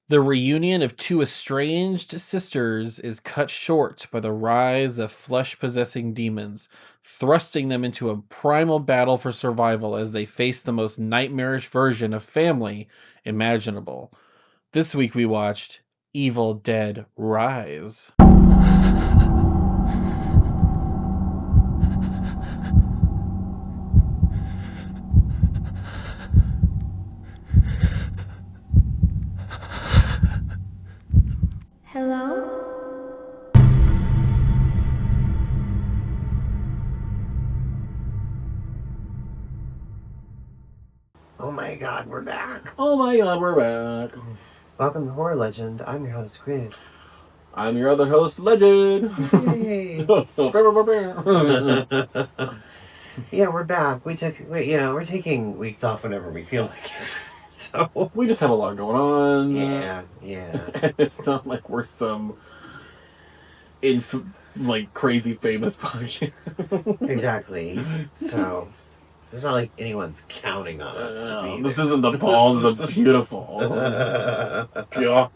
The reunion of two estranged sisters is cut short by the rise of flesh-possessing demons, thrusting them into a primal battle for survival as they face the most nightmarish version of family imaginable. This week we watched Evil Dead Rise. Hello? Oh my god, we're back. Oh my god, we're back. Welcome to Horror Legend. I'm your host, Chris. I'm your other host, Legend. Yay. Yeah, we're back. We're taking weeks off whenever we feel like it. So We just have a lot going on. yeah. And it's not like we're some crazy famous podcast. Exactly. So it's not like anyone's counting on us to be this there. isn't the balls of the beautiful. God.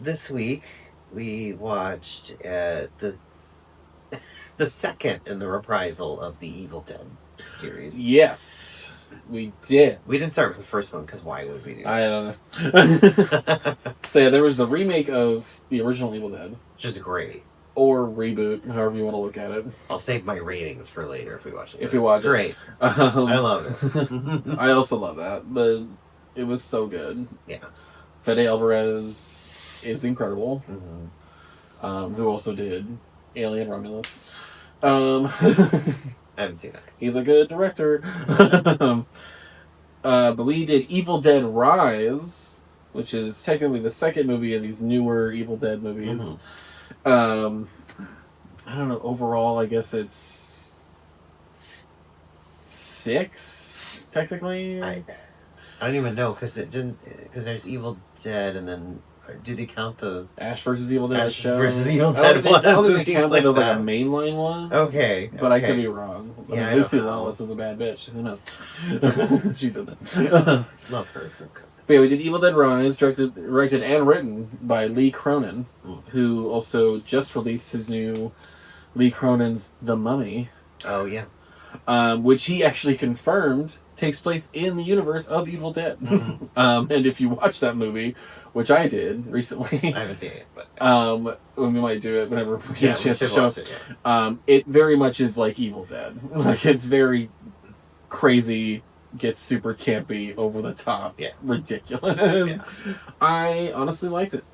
This week we watched the second in the reprisal of the Evil Dead series. Yes, we did. We didn't start with the first one because why would we do that? I don't know. So yeah, there was the remake of the original Evil Dead, which is great. Or reboot, however you want to look at it. I'll save my ratings for later if we watch it. If we watch it's great. I love it. I also love that, but it was so good. Yeah. Fede Alvarez is incredible. Mm-hmm. Who also did Alien Romulus. I haven't seen that. He's a good director. But we did Evil Dead Rise, which is technically the second movie of these newer Evil Dead movies. Mm-hmm. I don't know. Overall, I guess it's 6 technically. I don't even know because there's Evil Dead and then do they count the Ash versus Evil Dead Ash show? versus Evil Dead? I don't think they count that as like a mainline one. Okay, but I could be wrong. I mean, Lucy Lawless is a bad bitch. Who knows? She's in it. Love her. But yeah, we did Evil Dead Rise, directed and written by Lee Cronin, who also just released his new Lee Cronin's The Mummy. Oh, yeah. Which he actually confirmed takes place in the universe of Evil Dead. Mm-hmm. And if you watch that movie, which I did recently... I haven't seen it, but... we might do it whenever we get a chance to show it. It very much is like Evil Dead. Like, it's very crazy... gets super campy, over the top, ridiculous. Yeah. I honestly liked it.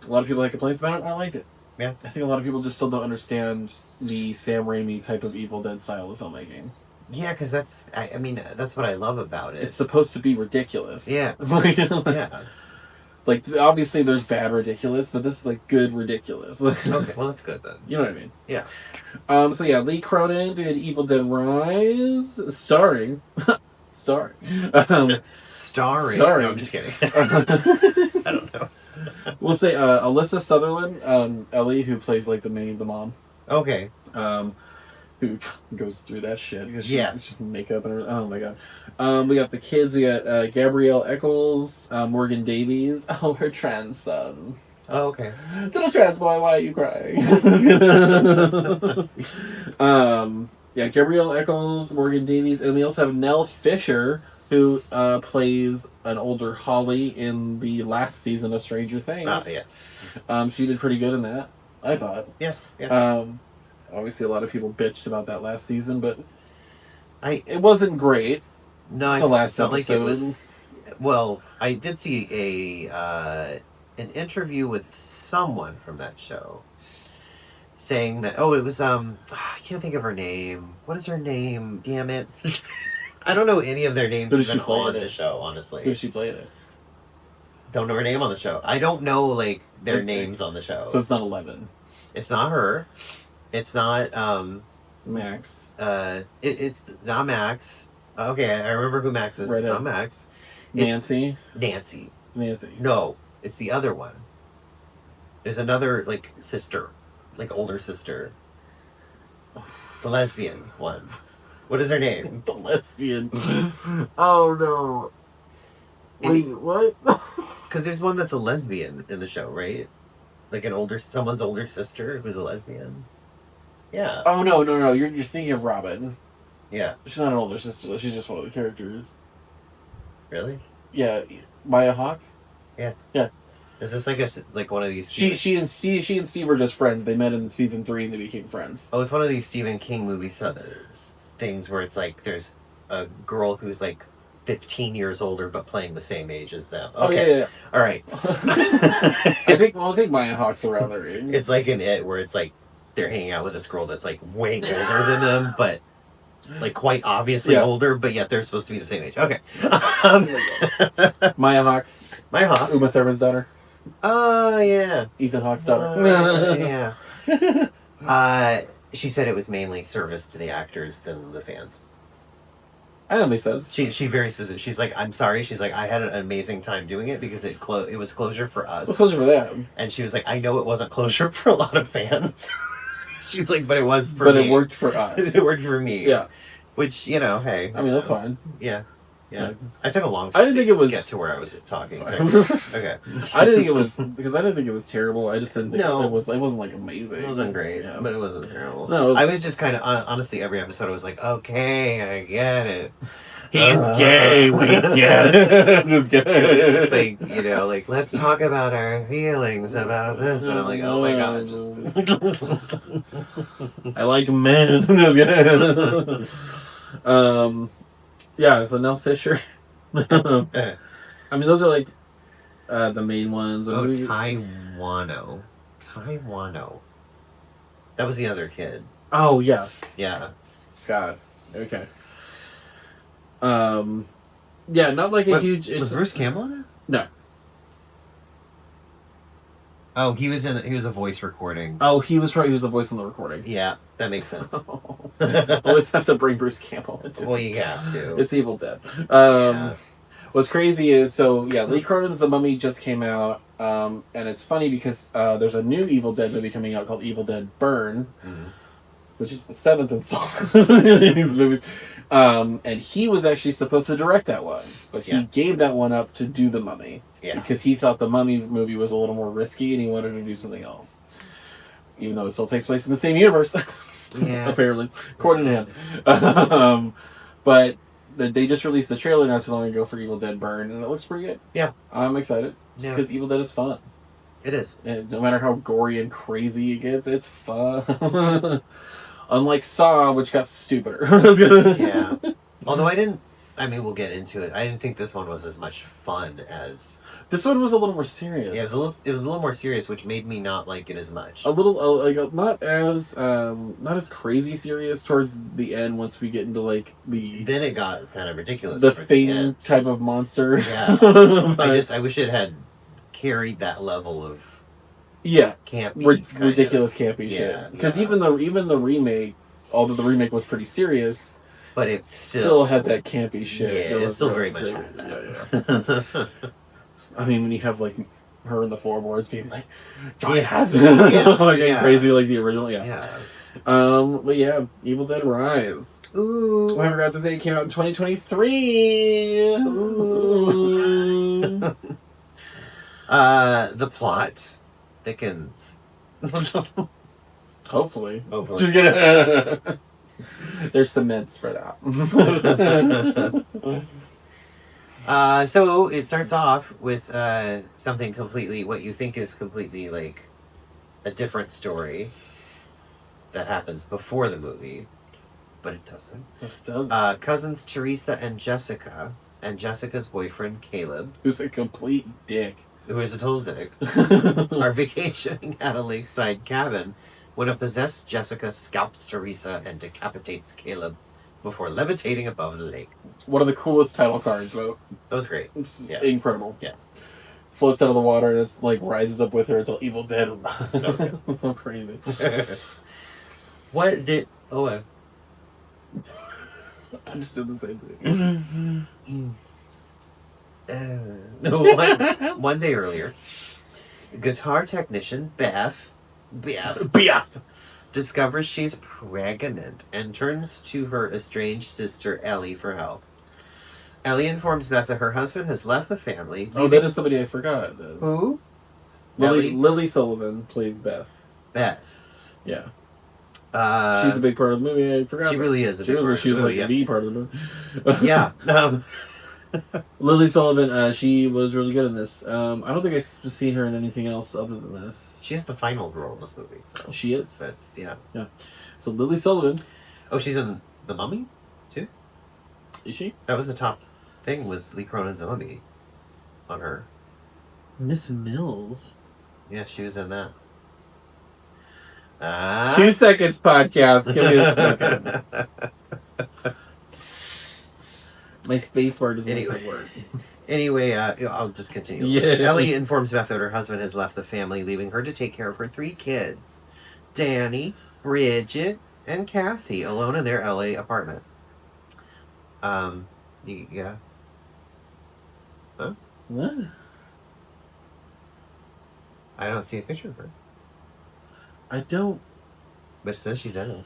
A lot of people had complaints about it. I liked it. Yeah. I think a lot of people just still don't understand the Sam Raimi type of Evil Dead style of filmmaking. Yeah, because that's what I love about it. It's supposed to be ridiculous. Yeah. Yeah. Like, obviously there's bad ridiculous, but this is like good ridiculous. Okay, well that's good then. You know what I mean? Yeah. So yeah, Lee Cronin did Evil Dead Rise, starring. Starring. No, I'm just kidding. I don't know. We'll say Alyssa Sutherland, Ellie, who plays like the mom. Okay. Who goes through that shit because she's makeup and everything. Oh my god. We got the kids. We got Gabrielle Eccles, Morgan Davies. Oh, her trans son. Oh, okay. Little trans boy, why are you crying? Yeah, Gabrielle Eccles, Morgan Davies, and we also have Nell Fisher, who plays an older Holly in the last season of Stranger Things. Yeah. She did pretty good in that, I thought. Yeah. Obviously, a lot of people bitched about that last season, but it it wasn't great. No, the last felt episode. Like it was. Well, I did see an interview with someone from that show saying that it was I can't think of her name. What is her name? Damn it! I don't know any of their names even on the show. Honestly, who she played it? Don't know her name on the show. I don't know like their names on the show. So it's not 11. It's not her. It's not Max. It's not Max. Okay, I remember who Max is. Right It's not Max. Nancy. Nancy. No, it's the other one. There's another like sister, like older sister. The lesbian one. What is her name? The lesbian. Oh no. What? Because there's one that's a lesbian in the show, right? Like someone's older sister who's a lesbian. Yeah. Oh no! You're thinking of Robin. Yeah. She's not an older sister. She's just one of the characters. Really? Yeah, Maya Hawke. Yeah. Yeah. Is this like one of these? She and Steve are just friends. They met in season 3 and they became friends. Oh, it's one of these Stephen King movie things where it's like there's a girl who's like 15 years older but playing the same age as them. Okay. Oh, yeah. All right. I think Maya Hawke's around their age. It's like in It where it's like they're hanging out with this girl that's like way older than them, but like quite obviously older, but yet they're supposed to be the same age. Okay. Maya Hawke. Maya Hawke. Uma Thurman's daughter. Oh, yeah. Ethan Hawke's daughter. Yeah. She said it was mainly service to the actors than the fans. That makes sense. She very specific. She's like, I'm sorry. She's like, I had an amazing time doing it because it was closure for us. It was closure for them. And she was like, I know it wasn't closure for a lot of fans. She's like, but it was for me. But it worked for us. It worked for me. Yeah. Which, hey. I mean, that's fine. Yeah. Yeah. I took a long time I didn't think it was... to get to where I was talking. Okay. I didn't think it was... Because I didn't think it was terrible. I just didn't think it wasn't, like, amazing. It wasn't great, but it wasn't terrible. No, I was just kind of... Honestly, every episode I was like, okay, I get it. He's gay, we get it. Just kidding. It was just like, like, let's talk about our feelings about this. And I'm like, oh my god, I like men. Yeah, so Nell Fisher. I mean, those are like the main ones. Taiwano. That was the other kid. Oh, yeah. Yeah. Scott. Okay. Yeah, not like a huge... Was Bruce Campbell in it? No. Oh, he was a voice recording. Oh, he was the voice on the recording. Yeah, that makes sense. Always have to bring Bruce Campbell into it. Well, you have to. It's Evil Dead. What's crazy is, Lee Cronin's The Mummy just came out, and it's funny because there's a new Evil Dead movie coming out called Evil Dead Burn, which is the 7th installment in these movies. And he was actually supposed to direct that one, but he gave that one up to do The Mummy. Yeah. Because he thought the Mummy movie was a little more risky and he wanted to do something else. Even though it still takes place in the same universe. Yeah. Apparently. According to him. But they just released the trailer not too long ago for Evil Dead Burn, and it looks pretty good. Yeah. I'm excited. Just because Evil Dead is fun. It is. And no matter how gory and crazy it gets, it's fun. Unlike Saw, which got stupider. Yeah. Although we'll get into it. I didn't think this one was as much fun as... This one was a little more serious. Yeah, it was a little more serious, which made me not like it as much. A little, not as crazy serious towards the end once we get into, like, the... Then it got kind of ridiculous. The Thing type of monster. Yeah. I wish it had carried that level of... Yeah, campy, ridiculous campy shit. Because even the remake, although the remake was pretty serious, but it still had that campy shit. Yeah, it's still very much had that. Yeah. I mean, when you have like her in the floorboards being like, "Giant has it," crazy like the original. Yeah. But yeah, Evil Dead Rise. Ooh. I forgot to say it came out in 2023. Ooh. The plot thickens. Hopefully. Just gonna... There's cements for that. So it starts off with something completely, what you think is completely like a different story that happens before the movie, but it doesn't. It doesn't. Cousins Teresa and Jessica's boyfriend Caleb, who's a complete dick. Who is a total dick, are vacationing at a lakeside cabin when a possessed Jessica scalps Teresa and decapitates Caleb before levitating above the lake. One of the coolest title cards, though. That was great. It's incredible. Yeah. Floats out of the water and it's like rises up with her until Evil Dead. That was good. It's so crazy. What did... Oh, I just did the same thing. One day earlier, guitar technician Beth discovers she's pregnant and turns to her estranged sister Ellie for help. Ellie informs Beth that her husband has left the family. Oh, that is somebody I forgot. Who? Lily Sullivan plays Beth. Beth. Yeah. She's a big part of the movie. I forgot. She really is a big part of the movie. She was like the part of the movie. Yeah. Lily Sullivan, she was really good in this. I don't think I've seen her in anything else other than this. She's the final girl in this movie. So. She is? That's, yeah. Yeah. So Lily Sullivan. Oh, she's in The Mummy, too? Is she? That was the top thing, was Lee Cronin's The Mummy on her. Miss Mills? Yeah, she was in that. 2 seconds, podcast. Give me a second. My space bar doesn't like to work. Anyway, I'll just continue. Yeah. Ellie informs Beth that her husband has left the family, leaving her to take care of her 3 kids. Danny, Bridget, and Cassie, alone in their LA apartment. Yeah. Huh? What? I don't see a picture of her. I don't. But it says she's in it.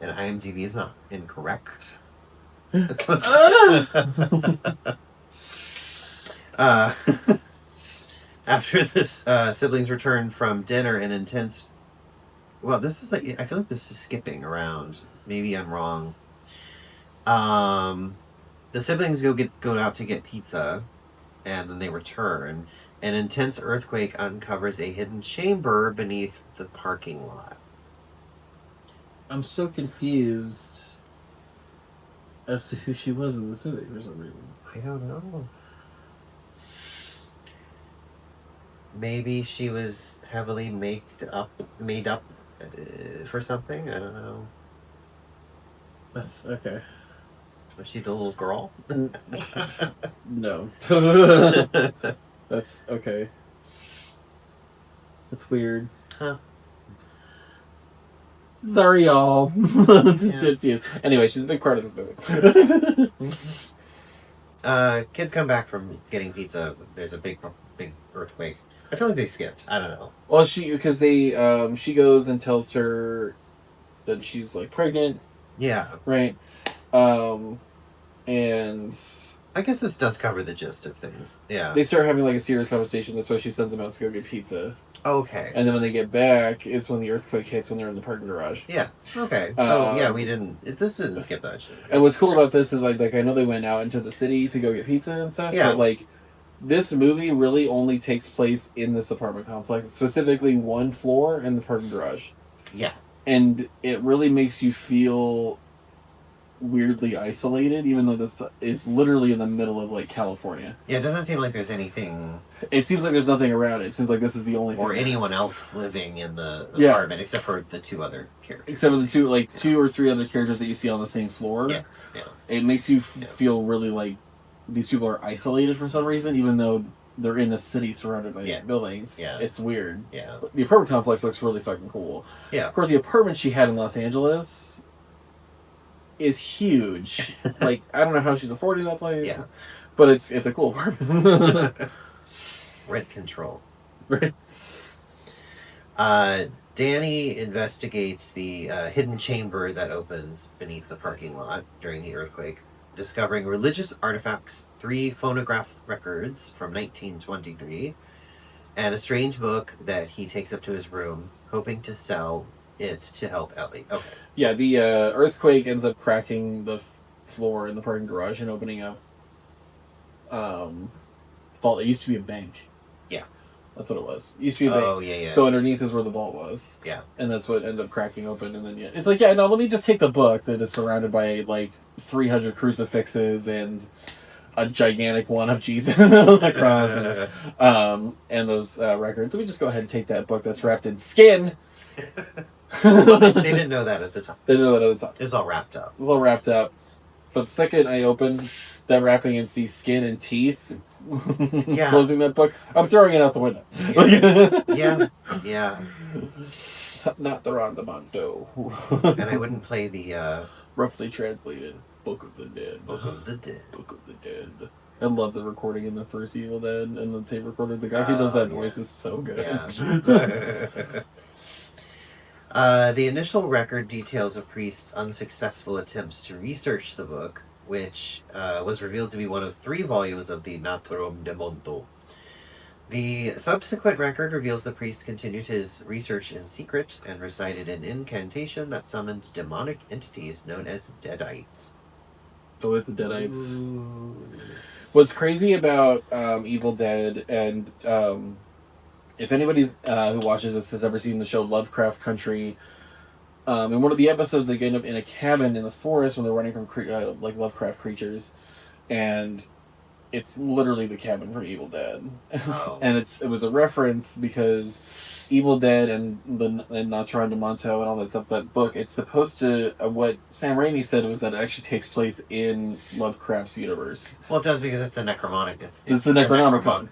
And IMDb is not incorrect. After this, siblings return from dinner, an intense... Well, this is like... I feel like this is skipping around. Maybe I'm wrong. The siblings go out to get pizza, and then they return. An intense earthquake uncovers a hidden chamber beneath the parking lot. I'm so confused as to who she was in this movie for some reason. I don't know. Maybe she was heavily made up for something. I don't know. That's okay. Was she the little girl? No. That's okay. That's weird. Huh. Sorry, y'all. Just confused. Anyway, she's a big part of this movie. Kids come back from getting pizza. There's a big earthquake. I feel like they skipped. I don't know. Well, she goes and tells her that she's like pregnant. Yeah. Right. And I guess this does cover the gist of things. Yeah. They start having like a serious conversation. That's why she sends them out to go get pizza. Okay. And then when they get back, it's when the earthquake hits when they're in the parking garage. Yeah. Okay. So yeah, we didn't. This didn't skip that shit. And what's cool about this is like I know they went out into the city to go get pizza and stuff. Yeah. But like this movie really only takes place in this apartment complex, specifically one floor in the parking garage. Yeah. And it really makes you feel weirdly isolated, even though this is literally in the middle of like California. Yeah, it doesn't seem like there's anything. It seems like there's nothing around it. It seems like this is the only thing. Or anyone else living in the apartment except for the 2 other characters. Except for the 2 or 3 other characters that you see on the same floor. Yeah. Yeah. It makes you feel really like these people are isolated for some reason, even though they're in a city surrounded by buildings. Yeah. It's weird. Yeah. But the apartment complex looks really fucking cool. Yeah. Of course, the apartment she had in Los Angeles is huge. Like, I don't know how she's affording that place. Yeah. But it's a cool apartment. Rent control. Right. Danny investigates the hidden chamber that opens beneath the parking lot during the earthquake, discovering religious artifacts, 3 phonograph records from 1923, and a strange book that he takes up to his room, hoping to sell it to help Ellie. Okay. Yeah, the earthquake ends up cracking the floor in the parking garage and opening up vault. It used to be a bank. Yeah. That's what it was. It used to be a bank. Oh, yeah. So underneath is where the vault was. Yeah. And that's what ended up cracking open. And then, it's like, yeah, no, let me just take the book that is surrounded by, like, 300 crucifixes and a gigantic one of Jesus on the cross and those records. Let me just go ahead and take that book that's wrapped in skin. They didn't know that at the time. They didn't know that at the time. It was all wrapped up. It was all wrapped up. But the second I open that wrapping and see skin and teeth closing that book, I'm throwing it out the window. Yeah. Not the Rondamondo. And I wouldn't play the roughly translated Book of the Dead. Book of the Dead. Book of the Dead. I love the recording in the first Evil Dead and the tape recorder. The guy who does that voice is so good. Yeah. The initial record details a priest's unsuccessful attempts to research the book, which was revealed to be one of 3 volumes of the Naturom de Monto. The subsequent record reveals the priest continued his research in secret and recited an incantation that summoned demonic entities known as Deadites. Always the Deadites. Ooh. What's crazy about Evil Dead, and if anybody's who watches this has ever seen the show Lovecraft Country, in one of the episodes they end up in a cabin in the forest when they're running from like Lovecraft creatures, and it's literally the cabin from Evil Dead. Oh. And it was a reference because Evil Dead and Natron de Monto and all that stuff, that book, it's supposed to, what Sam Raimi said was that it actually takes place in Lovecraft's universe. Well, it does because it's a Necromonic. It's the Necronomicon.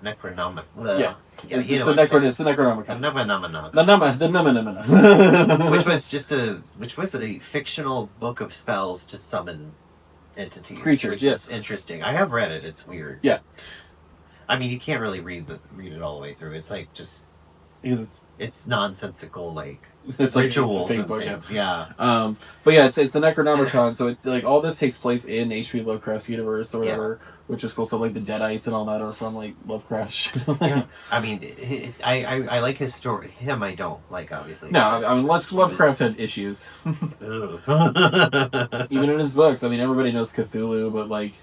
Yeah. Yeah, it's the Necronomicon. Which was a fictional book of spells to summon entities. Creatures, which yes. is interesting. I have read it. It's weird. Yeah. I mean, you can't really read it all the way through. It's like just because it's nonsensical, like it's rituals like and book, things. Yeah. But yeah, it's the Necronomicon, so it, like, all this takes place in H.P. Lovecraft's universe or whatever, which is cool. So like the Deadites and all that are from like Lovecraft's. Yeah. I mean, I like his story. Him, I don't like, obviously. No, I mean, Lovecraft had issues. Even in his books. I mean, everybody knows Cthulhu, but like,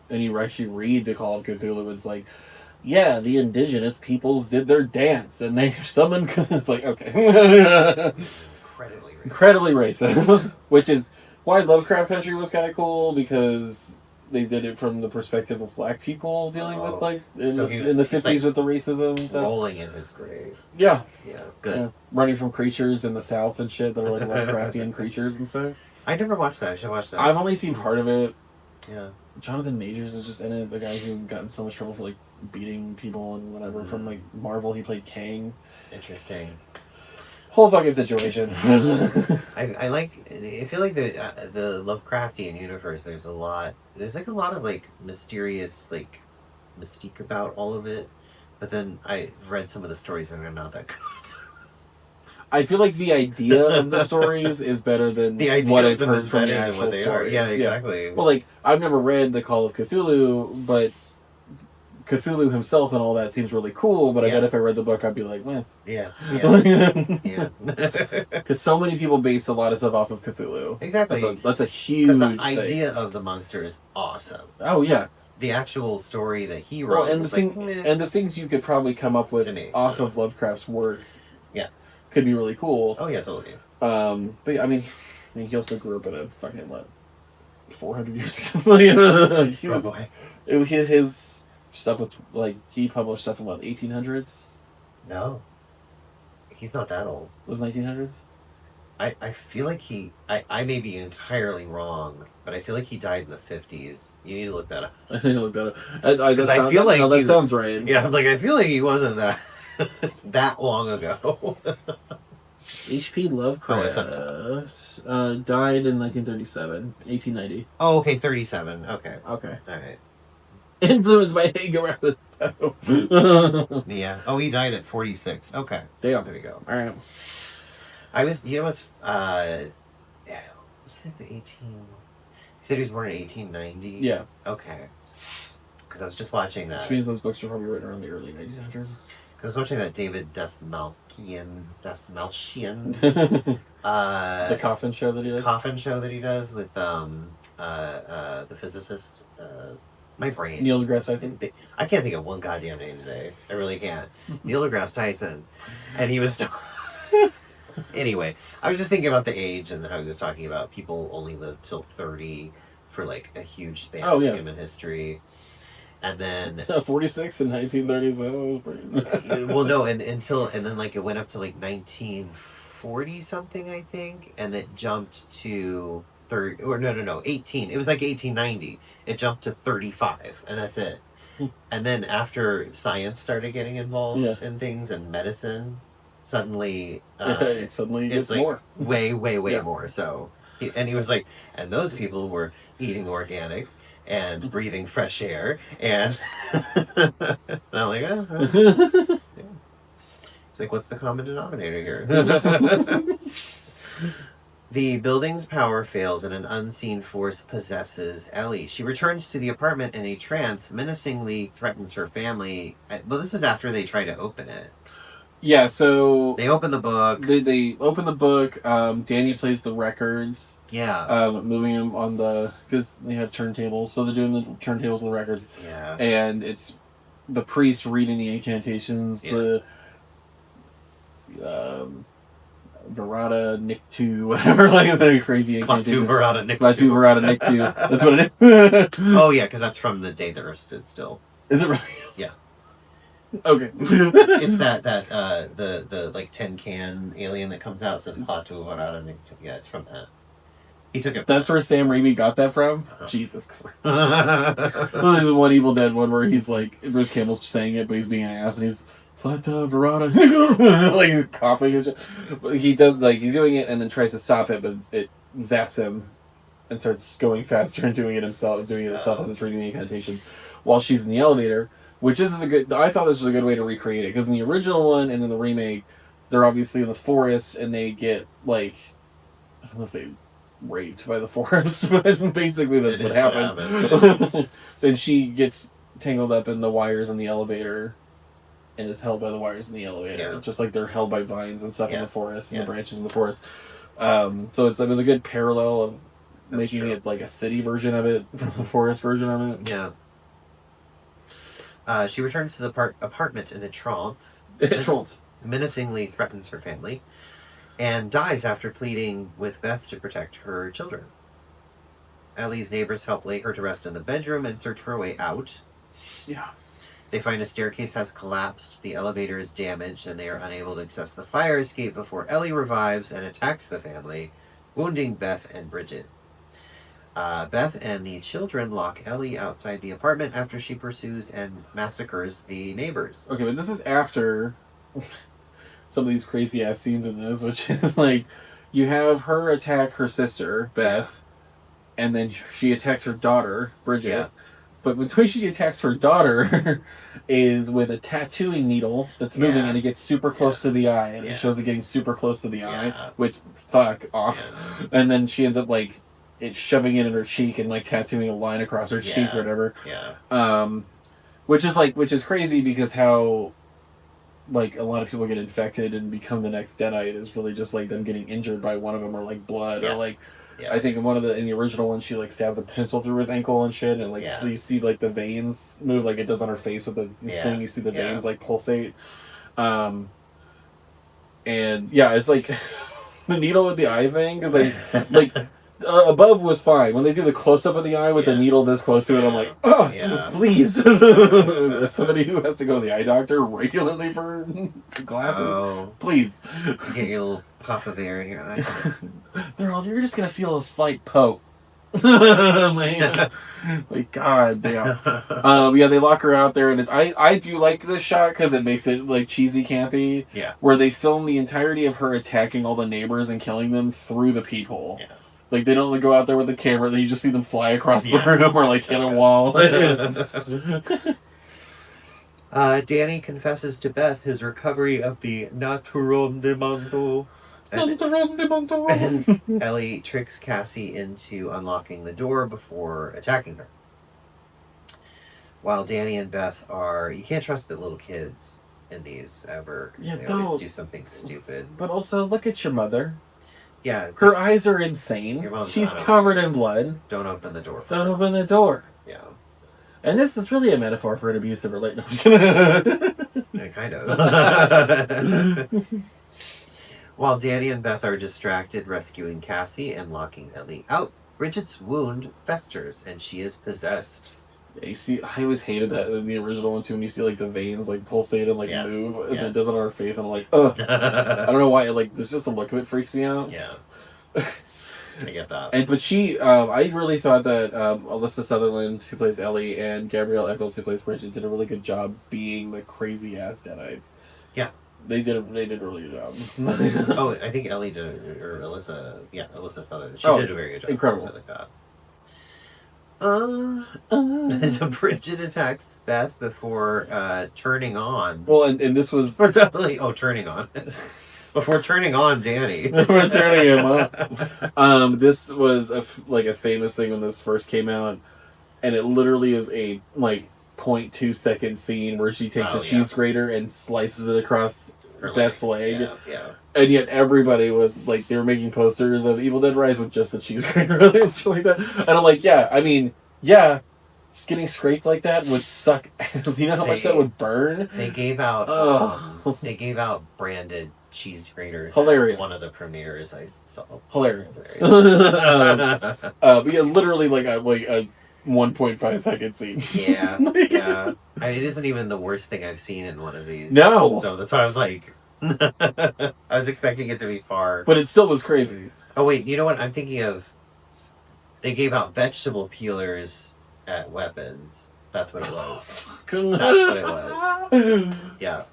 and you actually read the Call of Cthulhu, it's like, yeah, the indigenous peoples did their dance and they summoned. It's like, okay. Incredibly racist. Which is why Lovecraft Country was kind of cool, because they did it from the perspective of black people dealing with, like, in the 50s, like, with the racism and stuff. Rolling in his grave. Yeah. Yeah, good. Yeah. Running from creatures in the South and shit that are like Lovecraftian creatures and stuff. I never watched that. I should watch that. I've only seen part of it. Yeah. Jonathan Majors is just in it, the guy who got in so much trouble for like beating people and whatever from like Marvel. He played Kang. Interesting. Whole fucking situation. I feel like the Lovecraftian universe, there's like a lot of like mysterious, like, mystique about all of it, but then I read some of the stories and they're not that good. I feel like the idea of the stories is better than what I've heard from the actual stories. Yeah, exactly. Yeah. Well, like, I've never read The Call of Cthulhu, but Cthulhu himself and all that seems really cool, but I bet if I read the book, I'd be like, meh. Yeah. Yeah. Because so many people base a lot of stuff off of Cthulhu. Exactly. That's a huge thing. The idea of the monster is awesome. Oh, yeah. The actual story that he wrote. Well, and the things you could probably come up with off of Lovecraft's work. Yeah. Could be really cool. Oh, yeah, totally. But I mean, he also grew up in a fucking, 400 years ago? His stuff was, like, he published stuff in, 1800s? No. He's not that old. It was 1900s? I feel like I may be entirely wrong, but I feel like he died in the 50s. You need to look that up. I need to look that up. That sounds right. Yeah, I feel like he wasn't that long ago. H.P. Lovecraft died in 1937, 1890. Oh, okay, 37. Okay. All right. Influenced by Edgar Allan Poe. Yeah. Oh, he died at 46. Okay. Damn. There we go. All right. I was, was it the 18... He said he was born in 1890? Yeah. Okay. Because I was just watching that. Which means those books were probably written around the early 1900s. Because I was watching that David Dasmalchian. The coffin show that he does. With the physicist. My brain. Neil deGrasse Tyson. I can't think of one goddamn name today. I really can't. Neil deGrasse Tyson. And he was... Anyway, I was just thinking about the age and how he was talking about people only live till 30 for like a huge span of human history. And then 46 in 1930s. That was pretty. Well, no, and then like it went up to like 1940 something, I think, and it jumped to 30 or no 18. It was like 1890. It jumped to 35, and that's it. And then after science started getting involved in things and medicine, suddenly it gets like more. way more. So he was like, and those people were eating organic and breathing fresh air, and I'm like, It's like, what's the common denominator here? The building's power fails and an unseen force possesses Ellie. She returns to the apartment in a trance, menacingly threatens her family. Well, this is after they try to open it. Yeah, so they open the book. They open the book. Danny plays the records. Yeah. Moving them on because they have turntables, so they're doing the turntables and the records. Yeah. And it's the priest reading the incantations. Yeah. The Verada Nictu, whatever, like the crazy incantation. Klaatu Verada Nictu. Klaatu Verada Nictu. That's what it is. Oh yeah, because that's from the day the Earth stood still. Is it right? Yeah. Okay. It's that the like tin can alien that comes out says Klaatu Verada Nictu. Yeah, it's from that. He took it. That's where Sam Raimi got that from. Jesus Christ. Well, there's one Evil Dead one where he's like Bruce Campbell's saying it, but he's being an ass and he's Klaatu Verada, like he's coughing and shit. But he does he's doing it and then tries to stop it, but it zaps him and starts going faster and doing it himself as it's reading the incantations while she's in the elevator. Which is I thought this was a good way to recreate it, because in the original one and in the remake, they're obviously in the forest and they get unless they raped by the forest, but basically that's what happens. Then she gets tangled up in the wires in the elevator and is held by the wires in the elevator, just like they're held by vines and stuff in the forest and the branches in the forest. So it was a good parallel of making it like a city version of it from the forest version of it. Yeah. She returns to the apartment in a trance. Menacingly threatens her family, and dies after pleading with Beth to protect her children. Ellie's neighbors help lay her to rest in the bedroom and search for a way out. Yeah. They find a staircase has collapsed, the elevator is damaged, and they are unable to access the fire escape before Ellie revives and attacks the family, wounding Beth and Bridget. Beth and the children lock Ellie outside the apartment after she pursues and massacres the neighbors. Okay, but this is after some of these crazy ass scenes in this, which is like you have her attack her sister, Beth, and then she attacks her daughter, Bridget. Yeah. But between she attacks her daughter is with a tattooing needle that's moving and it gets super close to the eye, and it shows it getting super close to the eye, which fuck off. Yeah. And then she ends up it's shoving it in her cheek and tattooing a line across her cheek or whatever. Yeah. Which is crazy, because how a lot of people get infected and become the next Deadite is really just them getting injured by one of them, or blood, or I think in the original one she stabs a pencil through his ankle and shit, and so you see the veins move like it does on her face with the thing. You see the veins pulsate. And it's the needle with the eye thing, because above was fine. When they do the close-up of the eye with the needle this close to it, I'm like, oh, please. As somebody who has to go to the eye doctor regularly for glasses, please. Get your little puff of air in your eye. You're just going to feel a slight poke. God damn. They lock her out there, and I do like this shot because it makes it cheesy campy. Yeah. Where they film the entirety of her attacking all the neighbors and killing them through the peephole. Yeah. They don't go out there with the camera, then you just see them fly across the room or hit a wall. Danny confesses to Beth his recovery of the Naturom de Mondo. And Ellie tricks Cassie into unlocking the door before attacking her. While Danny and Beth you can't trust the little kids in these ever, because they always do something stupid. But also, look at your mother. Yeah. Her eyes are insane. She's covered in blood. Don't open the door. Don't open the door. Yeah. And this is really a metaphor for an abusive relationship. Yeah, kind of. While Danny and Beth are distracted rescuing Cassie and locking Ellie out, Bridget's wound festers and she is possessed. Yeah, you see, I always hated that in the original one too, when you see the veins pulsate and move, and then it does it on her face, and I'm like, ugh. I don't know why. There's just the look of it freaks me out. Yeah, I get that. But she, I really thought that Alyssa Sutherland, who plays Ellie, and Gabrielle Eccles, who plays Bridget, did a really good job being the crazy ass Deadites. Yeah. They did a really good job. Oh, I think Ellie did, or Alyssa Sutherland. She did a very good job. Incredible. Like that. So Bridget attacks Beth before turning on. Well, and this was... turning on. Before turning on Danny. We're turning him on. This was a famous thing when this first came out, and it literally is a like 0.2 second scene where she takes a cheese grater and slices it across Beth's leg. Yeah. And yet everybody was like, they were making posters of Evil Dead Rise with just the cheese grater and shit like that. And I'm like, yeah, I mean, yeah, just getting scraped like that would suck. You know how much that would burn? They gave out branded cheese graters. Hilarious. At one of the premieres I saw. Hilarious. But yeah, literally like a 1.5 second scene. Yeah. Yeah. I mean, it isn't even the worst thing I've seen in one of these. No. So that's why I was like, I was expecting it to be far. But it still was crazy. Oh wait, you know what? I'm thinking of. They gave out vegetable peelers at weapons. That's what it was. That's what it was. Yeah.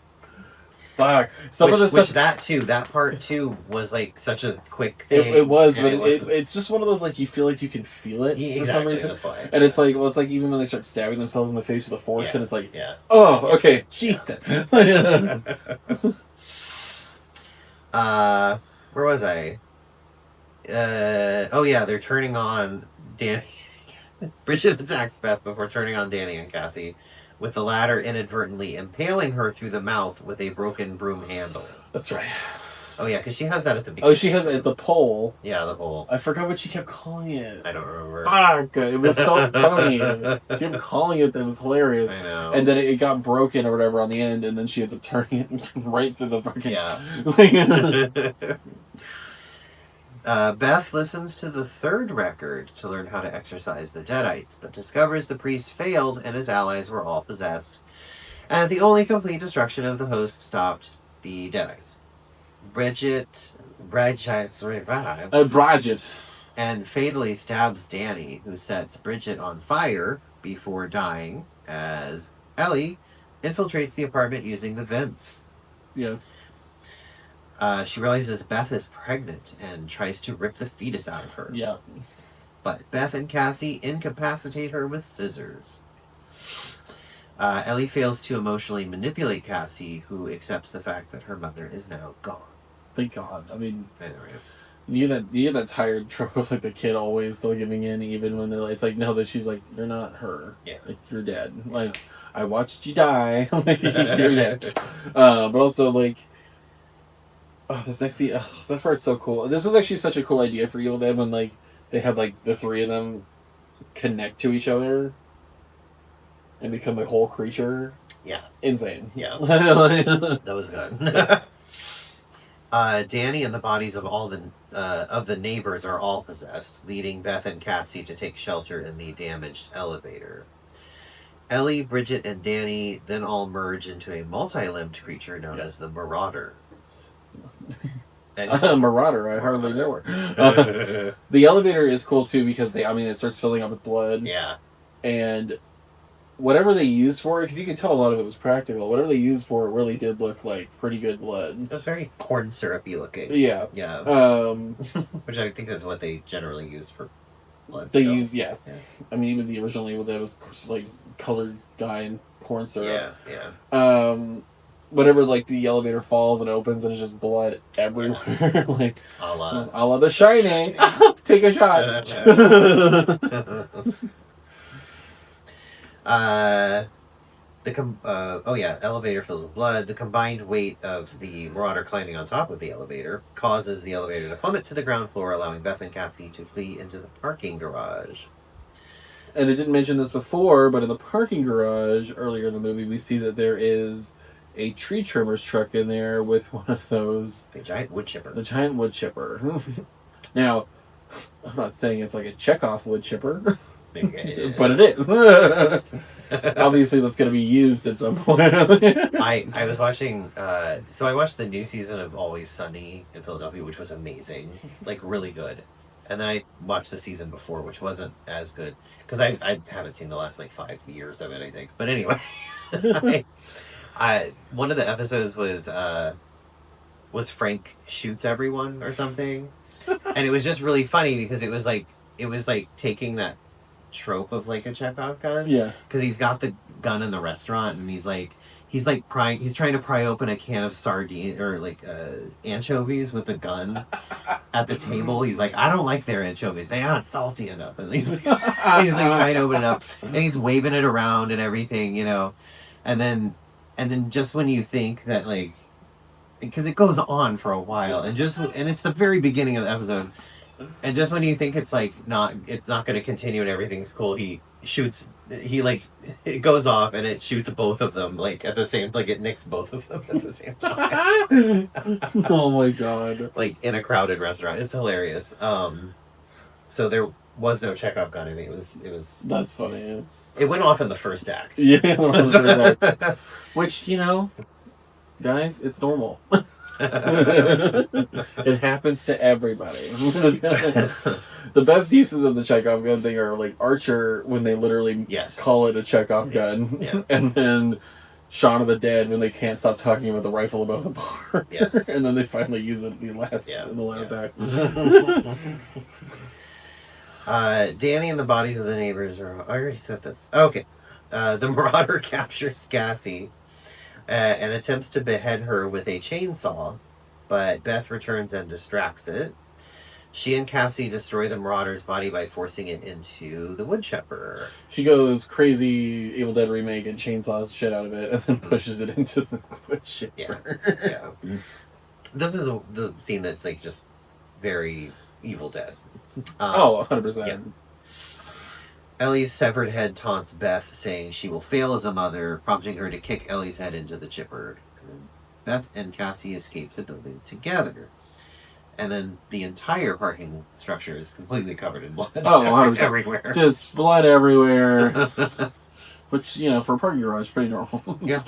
Fuck. That part too was like such a quick thing. It was, but it's just one of those like you feel like you can feel it for some reason. That's why. And it's like even when they start stabbing themselves in the face with the forks, and it's like, oh, okay, Jesus. Where was I? They're turning on Danny. Bridget attacks Beth before turning on Danny and Cassie, with the latter inadvertently impaling her through the mouth with a broken broom handle. That's right. Oh yeah, because she has that at the beginning. Oh, she has it at the pole. Yeah, the pole. I forgot what she kept calling it. I don't remember. Fuck! It was so funny. She kept calling it. It was hilarious. I know. And then it got broken or whatever on the end, and then she ends up turning it right through the fucking... Yeah. Beth listens to the third record to learn how to exorcise the Deadites, but discovers the priest failed and his allies were all possessed, and the only complete destruction of the host stopped the Deadites. Bridget revives. Bridget. And fatally stabs Danny, who sets Bridget on fire before dying, as Ellie infiltrates the apartment using the vents. Yeah. She realizes Beth is pregnant and tries to rip the fetus out of her. Yeah. But Beth and Cassie incapacitate her with scissors. Ellie fails to emotionally manipulate Cassie, who accepts the fact that her mother is now gone. Thank God. I mean, I know, right? You have that tired trope of like the kid always still giving in, even when they're like, it's like, no, that she's like, you're not her. Yeah. Like, you're dead. Like, I watched you die. Like, you're dead. But also, like, this next part's so cool. This was actually such a cool idea for Evil Dead when, like, they have, like, the three of them connect to each other and become a whole creature. Yeah. Insane. Yeah. That was good. Danny and the bodies of all the neighbors are all possessed, leading Beth and Cassie to take shelter in the damaged elevator. Ellie, Bridget, and Danny then all merge into a multi-limbed creature known as the Marauder. Marauder, I hardly know her. The elevator is cool too because it starts filling up with blood. Yeah. And whatever they used for it, because you can tell a lot of it was practical, whatever they used for it really did look like pretty good blood. It was very corn syrupy looking. Yeah. Yeah. Which I think is what they generally use for blood. Yeah. I mean, even the original Evil Dead was like colored dye and corn syrup. Yeah. Whenever like the elevator falls and opens and it's just blood everywhere, like a la The Shining. Take a shot. Elevator fills with blood. The combined weight of the Marauder climbing on top of the elevator causes the elevator to plummet to the ground floor, allowing Beth and Cassie to flee into the parking garage. And I didn't mention this before, but in the parking garage earlier in the movie, we see that there is a tree trimmer's truck in there with one of those... The giant wood chipper. Now, I'm not saying it's like a Chekhov wood chipper, but it is. Obviously, that's going to be used at some point. I was watching... so I watched the new season of Always Sunny in Philadelphia, which was amazing. Like, really good. And then I watched the season before, which wasn't as good. Because I haven't seen the last, 5 years of it, I think. But anyway... one of the episodes was Frank shoots everyone or something, and it was just really funny because it was like taking that trope of like a Chekhov gun. Yeah. Because he's got the gun in the restaurant and he's trying to pry open a can of sardine or like anchovies with a gun at the table. He's like, I don't like their anchovies. They aren't salty enough. And he's like trying to open it up and he's waving it around and everything, you know. And then just when you think that like, because it goes on for a while and it's the very beginning of the episode. And just when you think it's like it's not going to continue and everything's cool, it goes off and it shoots both of them like at the same, like it nicks both of them at the same time. Oh my god! Like in a crowded restaurant, it's hilarious. So there was no Chekhov gun. I think it was. That's funny. Yeah. It went off in the first act. Yeah, the first act. Which, you know, guys, it's normal. It happens to everybody. The best uses of the Chekhov gun thing are like Archer when they literally call it a Chekhov gun, and then Shaun of the Dead when they can't stop talking about the rifle above the bar. Yes, and then they finally use it in the last act. Danny and the bodies of the neighbors are. I already said this. Okay, the Marauder captures Cassie. And attempts to behead her with a chainsaw, but Beth returns and distracts it. She and Cassie destroy the Marauder's body by forcing it into the wood chipper. She goes crazy Evil Dead remake and chainsaws shit out of it and then pushes it into the wood chipper. Yeah. This is the scene that's like just very Evil Dead. 100%. Yeah. Ellie's severed head taunts Beth, saying she will fail as a mother, prompting her to kick Ellie's head into the chipper. Beth and Cassie escape the building together. And then the entire parking structure is completely covered in blood. Everywhere. Just blood everywhere. Which, you know, for a parking garage, pretty normal. Yeah.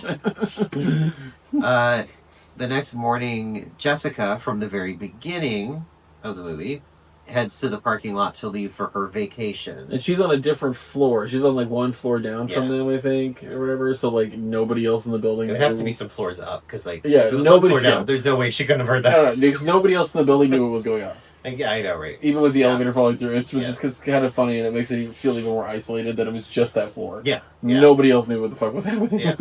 The next morning, Jessica, from the very beginning of the movie, heads to the parking lot to leave for her vacation. And she's on a different floor. She's on like one floor down from them, I think, or whatever. So like nobody else in the building. It would have to be some floors up because like if it was nobody one floor down, there's no way she couldn't have heard that. I don't know, because nobody else in the building knew what was going on. Yeah, I know, right? Even with the elevator falling through, it was just cause it's kind of funny and it makes it feel even more isolated that it was just that floor. Yeah. Nobody else knew what the fuck was happening. Yeah.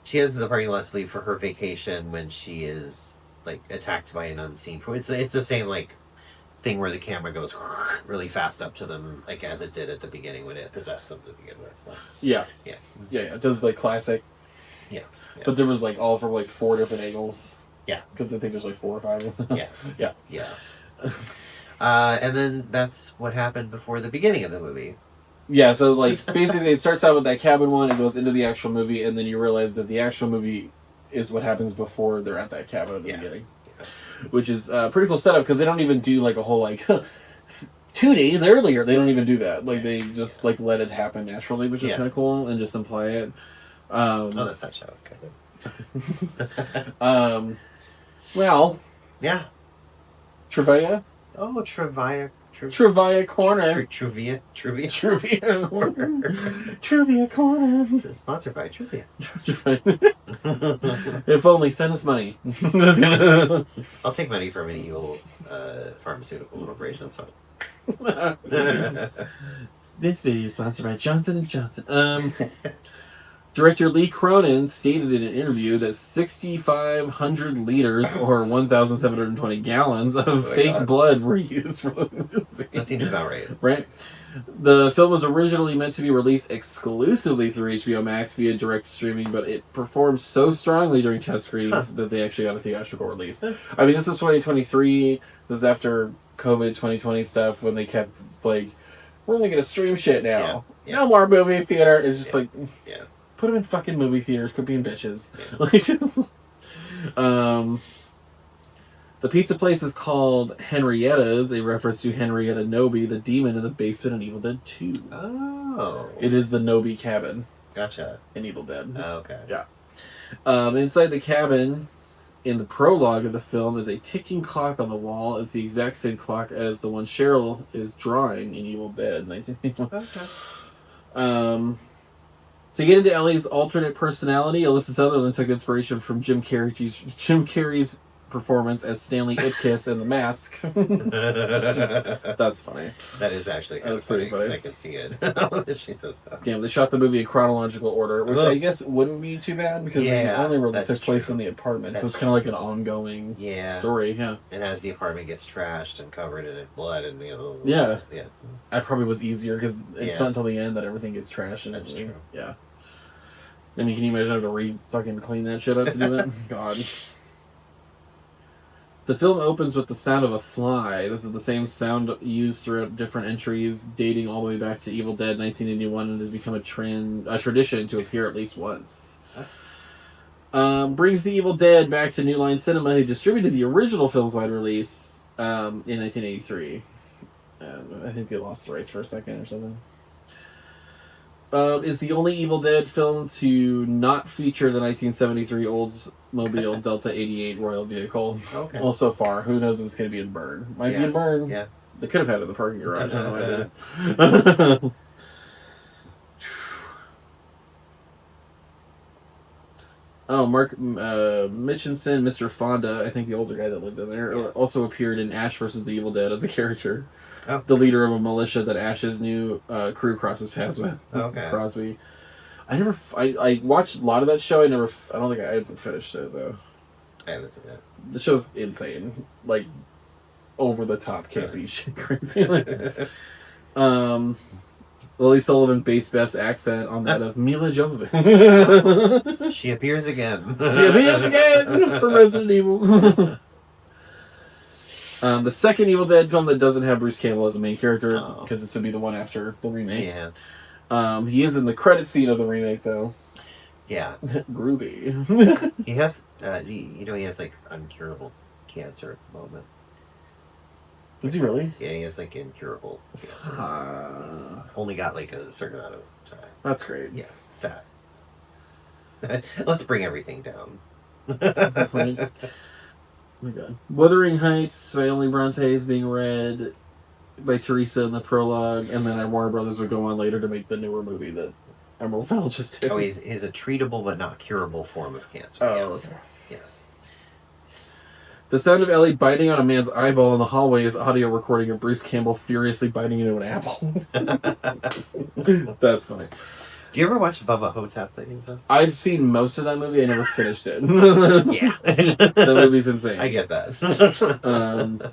She heads to the parking lot to leave for her vacation when she is like attacked by an unseen force. It's the same like thing where the camera goes really fast up to them, like as it did at the beginning when it possessed them to begin with. So. Yeah. It does like classic. Yeah. But there was like all from like 4 different angles. Yeah. Because I think there's like 4 or 5. Yeah. And then that's what happened before the beginning of the movie. Yeah, so like basically it starts out with that cabin one, it goes into the actual movie, and then you realize that the actual movie is what happens before they're at that cabin at the beginning. Which is a pretty cool setup because they don't even do like a whole like 2 days earlier. They don't even do that. Like they just like let it happen naturally, which is kind of cool, and just imply it. That's that show. Okay. Well. Yeah. Trivia. Oh, Trivia. Trivia Corner. Trivia Corner. Trivia Corner. Sponsored by Trivia. If only, send us money. I'll take money from any evil pharmaceutical corporation. That's fine. This video is sponsored by Johnson & Johnson. Director Lee Cronin stated in an interview that 6,500 liters, or 1,720 gallons, of fake blood were used for the movie. That seems about right. Right? The film was originally meant to be released exclusively through HBO Max via direct streaming, but it performed so strongly during test screenings that they actually got a theatrical release. I mean, this was 2023. This is after COVID 2020 stuff when they kept, like, we're only going to stream shit now. Yeah. No more movie theater. It's just like... Yeah. Put them in fucking movie theaters, quit being bitches. Yeah. The pizza place is called Henrietta's, a reference to Henrietta Noby, the demon in the basement in Evil Dead 2. Oh. It is the Noby cabin. Gotcha. In Evil Dead. Oh, okay. Yeah. Inside the cabin, in the prologue of the film, is a ticking clock on the wall. It's the exact same clock as the one Cheryl is drawing in Evil Dead 1981. Okay. To get into Ellie's alternate personality, Alyssa Sutherland took inspiration from Jim Carrey's performance as Stanley Ipkiss in The Mask. That's funny. That is actually That's pretty funny. I can see it. She's so tough. Damn, they shot the movie in chronological order, which I guess wouldn't be too bad because they only really took place in the apartment, so it's kind of like an ongoing story. Yeah. And as the apartment gets trashed and covered in blood and yeah, that probably was easier because it's not until the end that everything gets trashed. And that's true. Yeah. I mean, can you imagine having to fucking clean that shit up to do that? God. The film opens with the sound of a fly. This is the same sound used throughout different entries, dating all the way back to Evil Dead 1981, and has become a tradition to appear at least once. Brings the Evil Dead back to New Line Cinema, who distributed the original film's wide release in 1983. I think they lost the rights for a second or something. Is the only Evil Dead film to not feature the 1973 Oldsmobile Delta 88 Royal vehicle. Okay. Well, so far, who knows if it's going to be in Burn? Might be in Burn. Yeah. They could have had it in the parking garage. I don't know why they Oh, Mark Mitchinson, Mr. Fonda, I think the older guy that lived in there, also appeared in Ash vs. the Evil Dead as a character. Oh. The leader of a militia that Ash's new crew crosses paths with. Okay. Crosby. I watched a lot of that show. I don't think I ever finished it, though. I haven't seen that. The show's insane. Like, over the top, campy shit crazy. Lily Sullivan based Beth's accent on that of Mila Jovovich. She appears again. She appears again from Resident Evil. The second Evil Dead film that doesn't have Bruce Campbell as a main character, because this would be the one after the remake. Yeah. He is in the credit scene of the remake, though. Yeah. Groovy. He has, he has, like, uncurable cancer at the moment. Does he really? Yeah, he has, like, incurable cancer. He's only got, like, a certain amount of time. That's great. Yeah, sad. Let's bring everything down. Oh my god. Wuthering Heights by Emily Bronte is being read by Teresa in the prologue, and then Warner Brothers would go on later to make the newer movie that Emerald Fennell just did. Oh, he's a treatable but not curable form of cancer. Oh, yes. okay. Yes. The sound of Ellie biting on a man's eyeball in the hallway is audio recording of Bruce Campbell furiously biting into an apple. That's funny. Do you ever watch Bubba Hotep? I've seen most of that movie. I never finished it. Yeah. That movie's insane. I get that.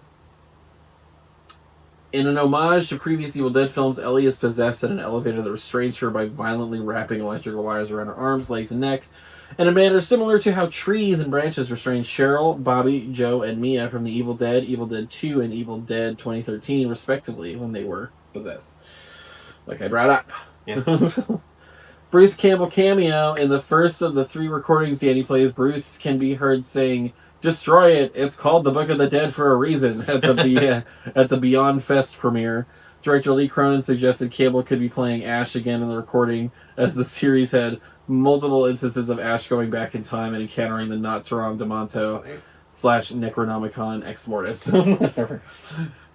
In an homage to previous Evil Dead films, Ellie is possessed in an elevator that restrains her by violently wrapping electrical wires around her arms, legs, and neck, in a manner similar to how trees and branches restrain Cheryl, Bobby, Joe, and Mia from the Evil Dead 2, and Evil Dead 2013, respectively, when they were possessed. Like I brought up. Yeah. Bruce Campbell cameo in the first of the 3 recordings Danny plays. Bruce can be heard saying, "Destroy it. It's called The Book of the Dead for a reason," at the Beyond Fest premiere. Director Lee Cronin suggested Campbell could be playing Ash again in the recording, as the series had multiple instances of Ash going back in time and encountering the Not-Taram Demonto / Necronomicon Ex Mortis.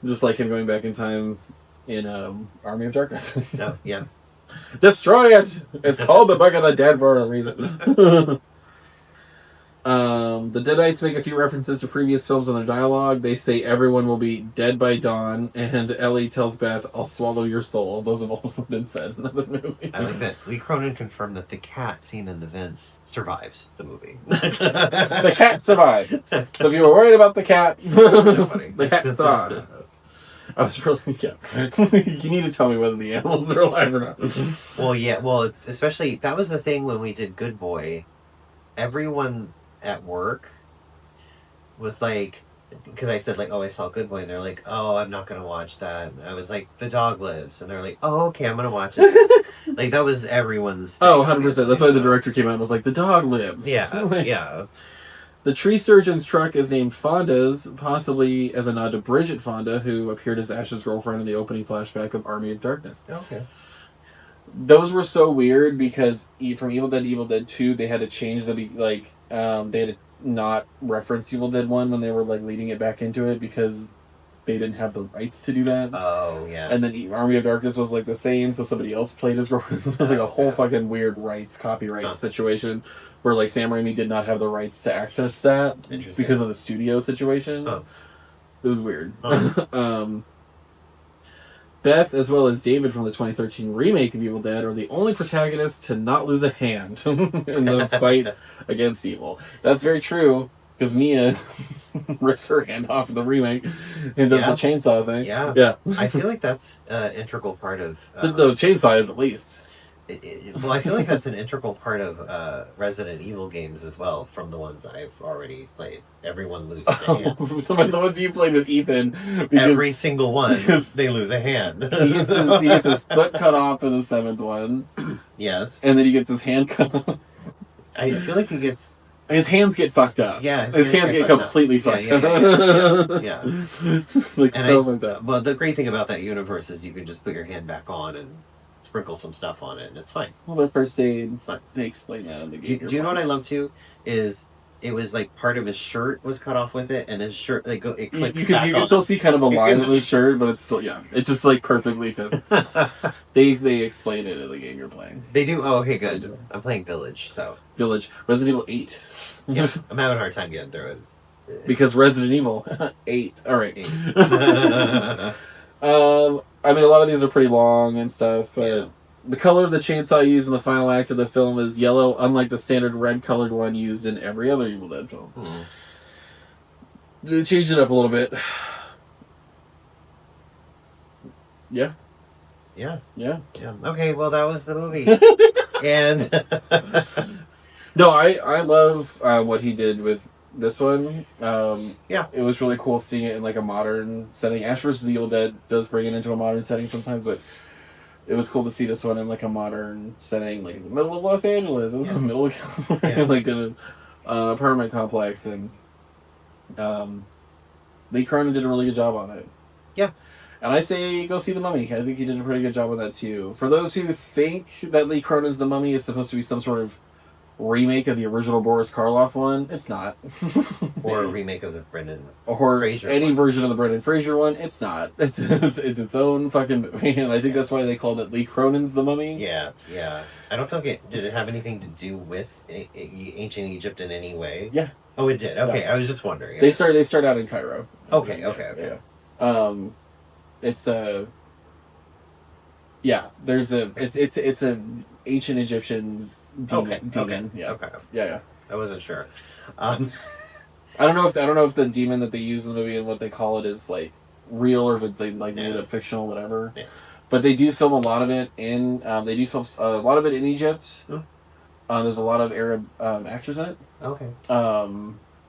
Just like him going back in time in Army of Darkness. No, yeah. Destroy it! It's called The Book of the Dead for a reason. The Deadites make a few references to previous films in their dialogue. They say everyone will be dead by dawn, and Ellie tells Beth, "I'll swallow your soul." Those have also been said in the movie. I like that Lee Cronin confirmed that the cat seen in the vents survives the movie. The cat survives. So if you were worried about the cat, so funny. The cat survives. I was really, you need to tell me whether the animals are alive or not. Well, yeah, it's especially, that was the thing when we did Good Boy. Everyone at work was like, because I said, like, oh, I saw Good Boy, and they're like, oh, I'm not going to watch that. And I was like, The Dog Lives. And they're like, oh, okay, I'm going to watch it. Like, that was everyone's thing. Oh, 100%. That's why the director came out and was like, The Dog Lives. Yeah, yeah. The tree surgeon's truck is named Fonda's, possibly as a nod to Bridget Fonda, who appeared as Ash's girlfriend in the opening flashback of Army of Darkness. Okay. Those were so weird because from Evil Dead to Evil Dead 2, they had to change they had to not reference Evil Dead 1 when they were like leading it back into it because they didn't have the rights to do that. Oh, yeah. And then Army of Darkness was like the same, so somebody else played as Ronan. It was like a whole fucking weird copyright situation where like Sam Raimi did not have the rights to access that because of the studio situation. It was weird. Beth, as well as David from the 2013 remake of Evil Dead, are the only protagonists to not lose a hand in the fight against evil. That's very true, because Mia rips her hand off in the remake and does the chainsaw thing. Yeah. I feel like that's an integral part of... the chainsaw is, at least. Well, I feel like that's an integral part of Resident Evil games as well, from the ones I've already played. Everyone loses a hand. Some of the ones you played with Ethan. Every single one, they lose a hand. he gets his foot cut off in the 7th one. Yes. And then he gets his hand cut off. I feel like he gets... His hands get fucked up. Yeah, his hands get completely fucked up. Yeah. Like, so fucked up. Well, the great thing about that universe is you can just put your hand back on and sprinkle some stuff on it, and it's fine. Well, the first aid, it's fine. They explain that in the game. Do you know what I love too? Is it was like part of his shirt was cut off with it, and his shirt it clicks you can still see kind of a line of his shirt, but it's still it's just like perfectly fit. they explain it in the game you're playing. They do. Oh, okay, good. I'm playing Village, so Resident Evil 8. Yeah, I'm having a hard time getting through it. Because Resident Evil 8. All right. 8. I mean, a lot of these are pretty long and stuff, but the color of the chainsaw used in the final act of the film is yellow, unlike the standard red-colored one used in every other Evil Dead film. They changed it up a little bit. Yeah. Okay, well, that was the movie. And... No, I love what he did with this one. It was really cool seeing it in like a modern setting. Ash vs. the Evil Dead does bring it into a modern setting sometimes, but it was cool to see this one in like a modern setting, like in the middle of Los Angeles. It was in the middle of California, like in a apartment complex, and Lee Cronin did a really good job on it. Yeah. And I say go see The Mummy. I think he did a pretty good job on that too. For those who think that Lee Cronin's The Mummy is supposed to be some sort of remake of the original Boris Karloff one, it's not. Or a remake of the Brendan Fraser any one. Version of the Brendan Fraser one, it's not. It's its own fucking movie, and I think that's why they called it Lee Cronin's The Mummy. Yeah. I don't feel like did it have anything to do with ancient Egypt in any way? Yeah. Oh, it did. Okay, I was just wondering. They start out in Cairo. Okay. It's there's it's a ancient Egyptian demon. Okay. I wasn't sure. I don't know if the demon that they use in the movie and what they call it is like real or if it's like made it fictional, whatever. Yeah. But they do film a lot of it in. They do film a lot of it in Egypt. There's a lot of Arab actors in it. Okay.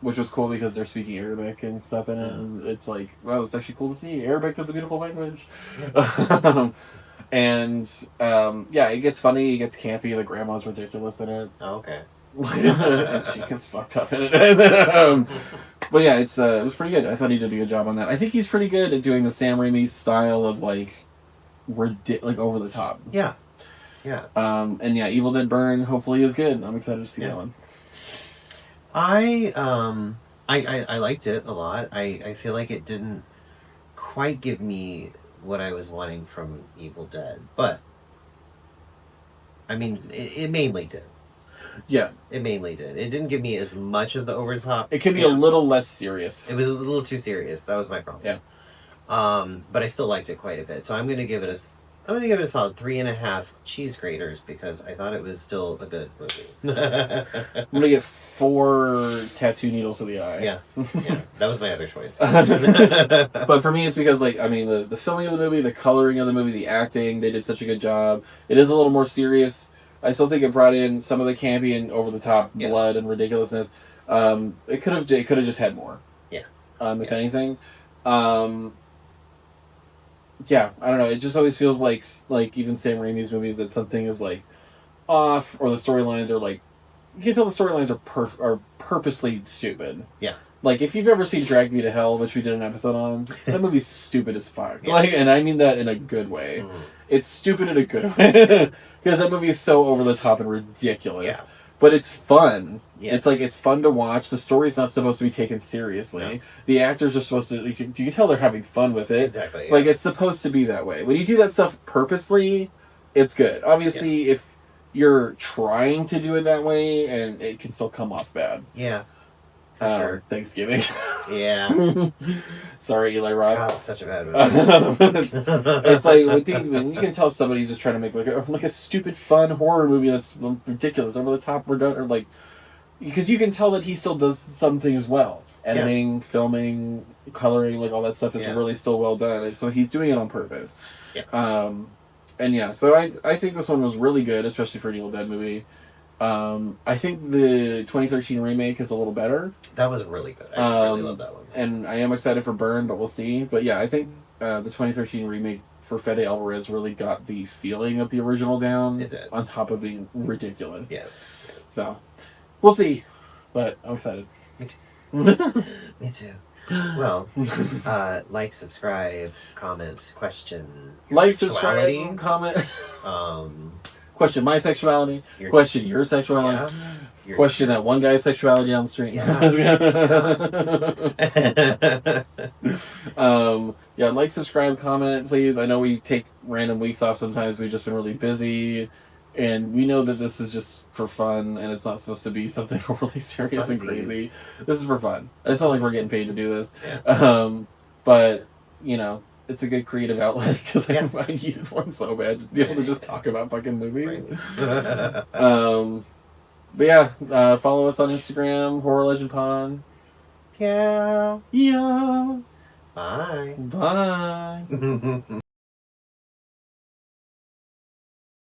Which was cool because they're speaking Arabic and stuff in it, and it's like, wow, it's actually cool to see. Arabic is a beautiful language. Yeah. And it gets funny, it gets campy, the grandma's ridiculous in it. Oh, okay. And she gets fucked up in it. But yeah, it was pretty good. I thought he did a good job on that. I think he's pretty good at doing the Sam Raimi style of like over the top. Yeah. And Evil Dead Burn hopefully is good. I'm excited to see that one. I liked it a lot. I feel like it didn't quite give me what I was wanting from Evil Dead, but I mean, it mainly did. Yeah, it mainly did. It didn't give me as much of the over the top. It can be a little less serious. It was a little too serious. That was my problem. Yeah. But I still liked it quite a bit. So I'm gonna give it a solid 3.5 cheese graters because I thought it was still a good movie. I'm gonna get 4 tattoo needles to the eye. Yeah, that was my other choice. But for me, it's because the filming of the movie, the coloring of the movie, the acting, they did such a good job. It is a little more serious. I still think it brought in some of the campy and over the top blood and ridiculousness. It could have just had more. Yeah. If anything. Yeah, I don't know. It just always feels like even Sam Raimi's movies that something is like off or the storylines are like you can tell the storylines are purposely stupid. Yeah. Like, if you've ever seen Drag Me to Hell, which we did an episode on, that movie's stupid as fuck. Yeah. Like, and I mean that in a good way. Mm. It's stupid in a good way. Because that movie is so over the top and ridiculous. Yeah. But it's fun. Yes. It's like, it's fun to watch. The story's not supposed to be taken seriously. No. The actors are supposed to, you can tell they're having fun with it. Exactly. Yeah. Like, it's supposed to be that way. When you do that stuff purposely, it's good. Obviously, if you're trying to do it that way, and it can still come off bad. Yeah. For sure. Thanksgiving. Yeah. Sorry, Eli Roth. God, it's such a bad movie. It's like when you can tell somebody's just trying to make like a stupid fun horror movie that's ridiculous, over the top, redundant, or like, because you can tell that he still does some things well. Editing, filming, coloring, like all that stuff is really still well done, and so he's doing it on purpose. Yeah. And yeah, so I think this one was really good, especially for an Evil Dead movie. I think the 2013 remake is a little better. That was really good. I really love that one. And I am excited for Burn, but we'll see. But yeah, I think the 2013 remake for Fede Alvarez really got the feeling of the original down. It did. On top of being ridiculous. Yeah. So, we'll see. But I'm excited. Me too. Me too. Well, like, subscribe, comment, question. Like, subscribe, comment. Question my sexuality. Question your sexuality. Yeah. Question that one guy's sexuality on the street. Yeah. Like, subscribe, comment, please. I know we take random weeks off sometimes. We've just been really busy. And we know that this is just for fun, and it's not supposed to be something overly serious and crazy. This is for fun. It's not like we're getting paid to do this. Yeah. But, you know, it's a good creative outlet, because I needed one so bad to be able to just talk about fucking movies. But yeah, follow us on Instagram, Horror Legend Pod. Yeah. Yeah. Bye. Bye.